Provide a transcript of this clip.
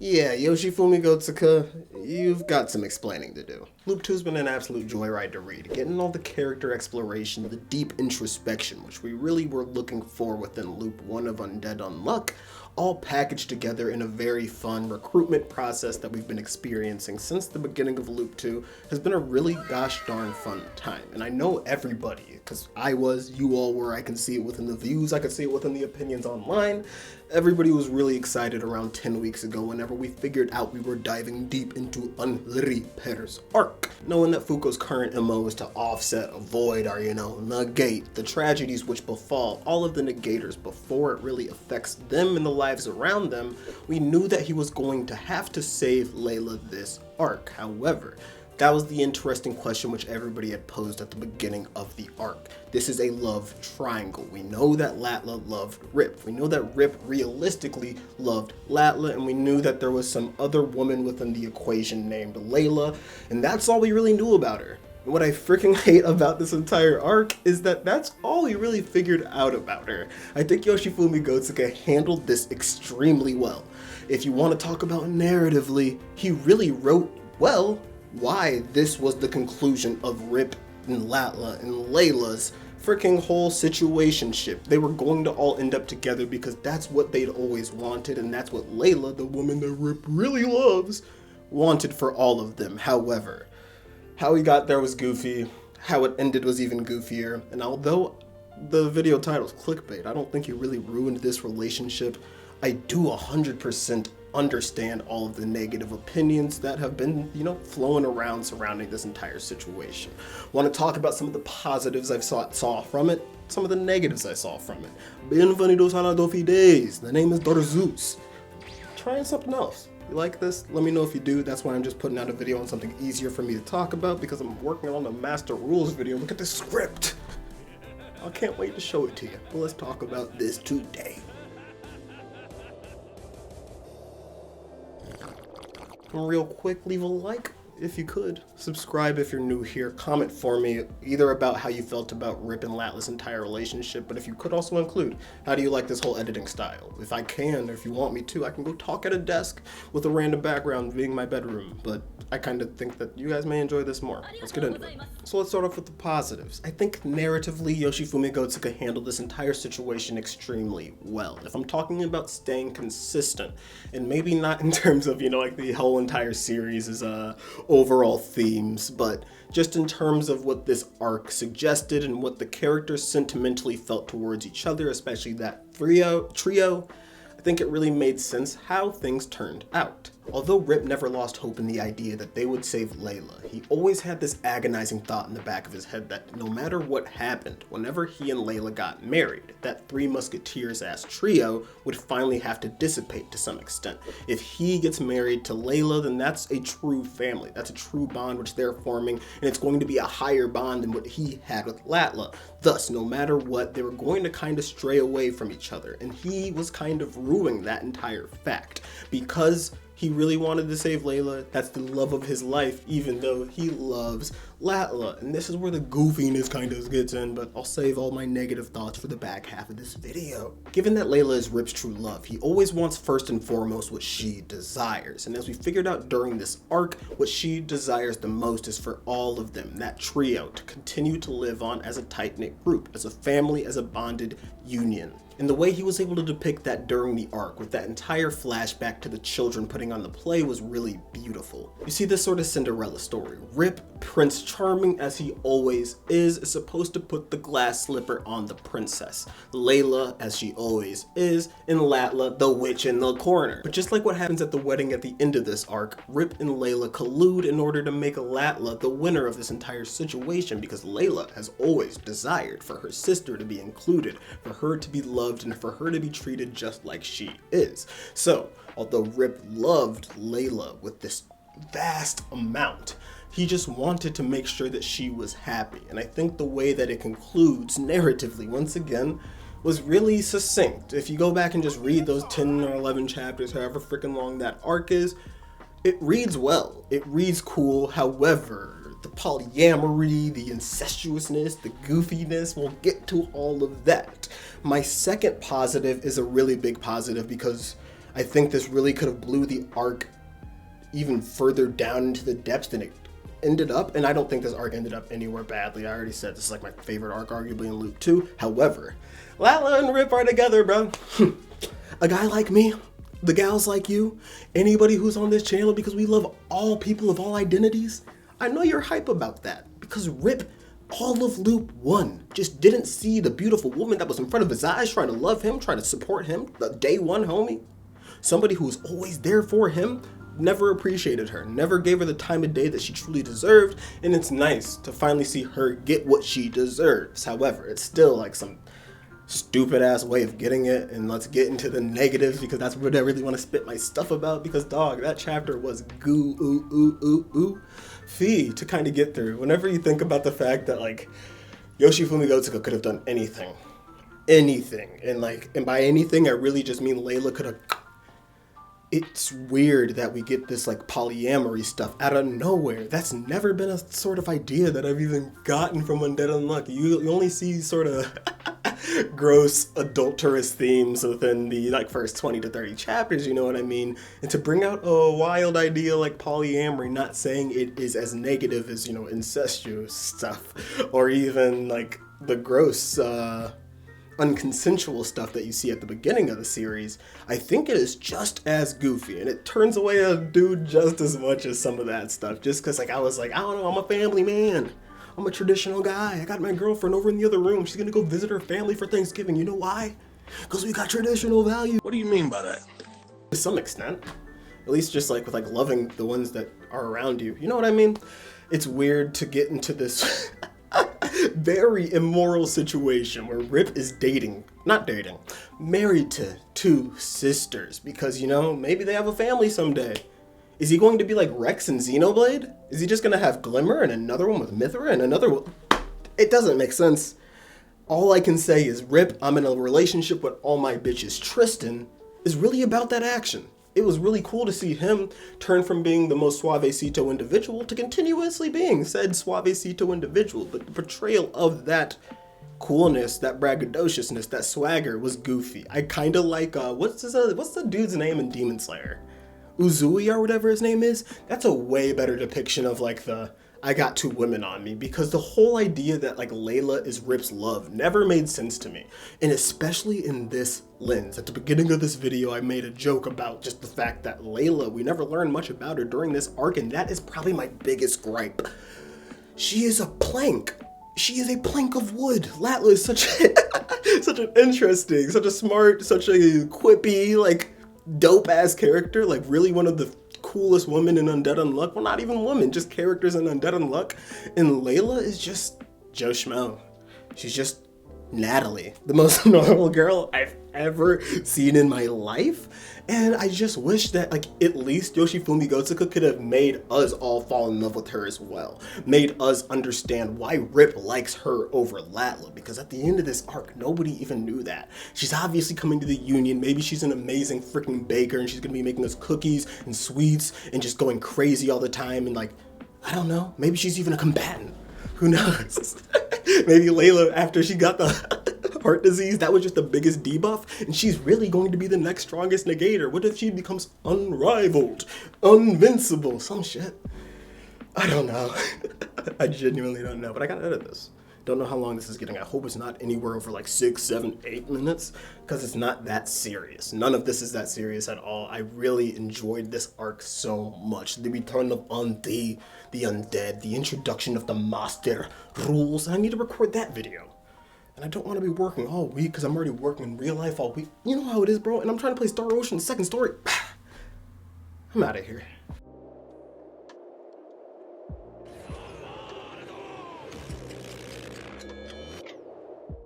Yeah, Yoshifumi Gotsuka, you've got some explaining to do. Loop 2's been an absolute joyride to read, getting all the character exploration, the deep introspection, which we really were looking for within Loop 1 of Undead Unluck, all packaged together in a very fun recruitment process that we've been experiencing since the beginning of Loop 2 has been a really gosh darn fun time. And I know everybody, because I was, you all were, I can see it within the views, I can see it within the opinions online. Everybody was really excited around 10 weeks ago whenever we figured out we were diving deep into Unriper's arc. Knowing that Fuko's current MO is to offset, avoid, or negate the tragedies which befall all of the negators before it really affects them and the lives around them, we knew that he was going to have to save Layla this arc. However, that was the interesting question which everybody had posed at the beginning of the arc. This is a love triangle. We know that Latla loved Rip. We know that Rip realistically loved Latla, and we knew that there was some other woman within the equation named Layla, and that's all we really knew about her. And what I freaking hate about this entire arc is that that's all we really figured out about her. I think Yoshifumi Gotsuka handled this extremely well. If you want to talk about narratively, he really wrote well why this was the conclusion of Rip and Latla and Layla's freaking whole situationship. They were going to all end up together because that's what they'd always wanted, and that's what Layla, the woman that Rip really loves, wanted for all of them. However, how he got there was goofy, how it ended was even goofier, and although the video title's clickbait, I don't think he really ruined this relationship. I do 100% understand all of the negative opinions that have been, flowing around surrounding this entire situation. Want to talk about some of the positives I saw from it, some of the negatives I saw from it. Bienvenidos a la Dofides. The name is Darzus. Trying something else. You like this? Let me know if you do. That's why I'm just putting out a video on something easier for me to talk about, because I'm working on the Master Rules video. Look at this script. I can't wait to show it to you. But let's talk about this today. Real quick, leave a like if you could. Subscribe if you're new here. Comment for me either about how you felt about Rip and Latla's entire relationship, but if you could also include, how do you like this whole editing style? If I can, or if you want me to, I can go talk at a desk with a random background being my bedroom, but I kind of think that you guys may enjoy this more. Let's get into it. So let's start off with the positives. I think narratively, Yoshifumi Gotsuka handled this entire situation extremely well. If I'm talking about staying consistent, and maybe not in terms of, like the whole entire series is overall themes, but just in terms of what this arc suggested and what the characters sentimentally felt towards each other, especially that trio, I think it really made sense how things turned out. Although Rip never lost hope in the idea that they would save Layla, he always had this agonizing thought in the back of his head that no matter what happened, whenever he and Layla got married, that Three Musketeers-ass trio would finally have to dissipate to some extent. If he gets married to Layla, then that's a true family. That's a true bond which they're forming, and it's going to be a higher bond than what he had with Latla. Thus, no matter what, they were going to kind of stray away from each other, and he was kind of ruining that entire fact. Because he really wanted to save Layla, that's the love of his life, even though he loves Latla. And this is where the goofiness kind of gets in, but I'll save all my negative thoughts for the back half of this video. Given that Layla is Rip's true love, he always wants first and foremost what she desires. And as we figured out during this arc, what she desires the most is for all of them, that trio, to continue to live on as a tight-knit group, as a family, as a bonded union. And the way he was able to depict that during the arc, with that entire flashback to the children putting on the play, was really beautiful. You see this sort of Cinderella story. Rip, Prince Charming as he always is supposed to put the glass slipper on the princess. Layla, as she always is, and Latla, the witch in the corner. But just like what happens at the wedding at the end of this arc, Rip and Layla collude in order to make Latla the winner of this entire situation, because Layla has always desired for her sister to be included, for her to be loved, and for her to be treated just like she is. So, although Rip loved Layla with this vast amount, he just wanted to make sure that she was happy. And I think the way that it concludes narratively, once again, was really succinct. If you go back and just read those 10 or 11 chapters, however freaking long that arc is, it reads well. It reads cool. However, the polyamory, the incestuousness, the goofiness, we'll get to all of that. My second positive is a really big positive because I think this really could have blew the arc even further down into the depths than it ended up, and I don't think this arc ended up anywhere badly. I already said this is like my favorite arc, arguably, in Loop 2. However, Lala and Rip are together, bro. A guy like me, the gals like you, anybody who's on this channel, because we love all people of all identities, I know you're hype about that, because Rip, all of Loop 1, just didn't see the beautiful woman that was in front of his eyes, trying to love him, trying to support him, the day one homie. Somebody who was always there for him, never appreciated her, never gave her the time of day that she truly deserved, and it's nice to finally see her get what she deserves. However, it's still like some stupid ass way of getting it, and let's get into the negatives, because that's what I really want to spit my stuff about, because dog, that chapter was fee to kind of get through. Whenever you think about the fact that like Yoshifumi Gotsuka could have done anything, and by anything I really just mean Layla could have. It's weird that we get this like polyamory stuff out of nowhere. That's never been a sort of idea that I've even gotten from Undead Unluck. You only see sort of gross adulterous themes within the like first 20 to 30 chapters, you know what I mean? And to bring out a wild idea like polyamory, not saying it is as negative as, you know, incestuous stuff, or even like the gross unconsensual stuff that you see at the beginning of the series, I think it is just as goofy, and it turns away a dude just as much as some of that stuff, just because like I was like, I don't know, I'm a family man, I'm a traditional guy, I got my girlfriend over in the other room, she's gonna go visit her family for Thanksgiving. You know why? Because we got traditional values. What do you mean by that? To some extent, at least just like with like loving the ones that are around you, you know what I mean? It's weird to get into this very immoral situation where Rip is married to two sisters, because, you know, maybe they have a family someday. Is he going to be like Rex and Xenoblade? Is he just going to have Glimmer and another one with Mithra and another one? It doesn't make sense. All I can say is Rip, I'm in a relationship with all my bitches, Tristan, is really about that action. It was really cool to see him turn from being the most suavecito individual to continuously being said suavecito individual, but the portrayal of that coolness, that braggadociousness, that swagger was goofy. I kind of like, what's the dude's name in Demon Slayer? Uzui or whatever his name is? That's a way better depiction of like the, I got two women on me, because the whole idea that like Layla is Rip's love never made sense to me. And especially in this lens. At the beginning of this video, I made a joke about just the fact that Layla, we never learned much about her during this arc, and that is probably my biggest gripe. She is a plank. She is a plank of wood. Latla is such an interesting, such a smart, such a quippy, like dope ass character, like really one of the coolest women in Undead Unluck. Well, not even women, just characters in Undead Unluck. And Layla is just Joe Schmo. She's just Natalie, the most normal girl I've ever seen in my life. And I just wish that like at least Yoshifumi Gotsuka could have made us all fall in love with her as well. Made us understand why Rip likes her over Latla, because at the end of this arc, nobody even knew that. She's obviously coming to the Union. Maybe she's an amazing freaking baker and she's gonna be making us cookies and sweets and just going crazy all the time, and like, I don't know, maybe she's even a combatant. Who knows? Maybe Layla, after she got the heart disease, that was just the biggest debuff, and she's really going to be the next strongest negator. What if she becomes unrivaled, invincible, some shit? I don't know. I genuinely don't know, but I gotta edit this. Don't know how long this is getting. I hope it's not anywhere over like 6, 7, 8 minutes, because it's not that serious. None of this is that serious at all. I really enjoyed this arc so much. The return of the undead, the introduction of the master rules. I need to record that video. And I don't want to be working all week, because I'm already working in real life all week. You know how it is, bro. And I'm trying to play Star Ocean's second story. I'm out of here.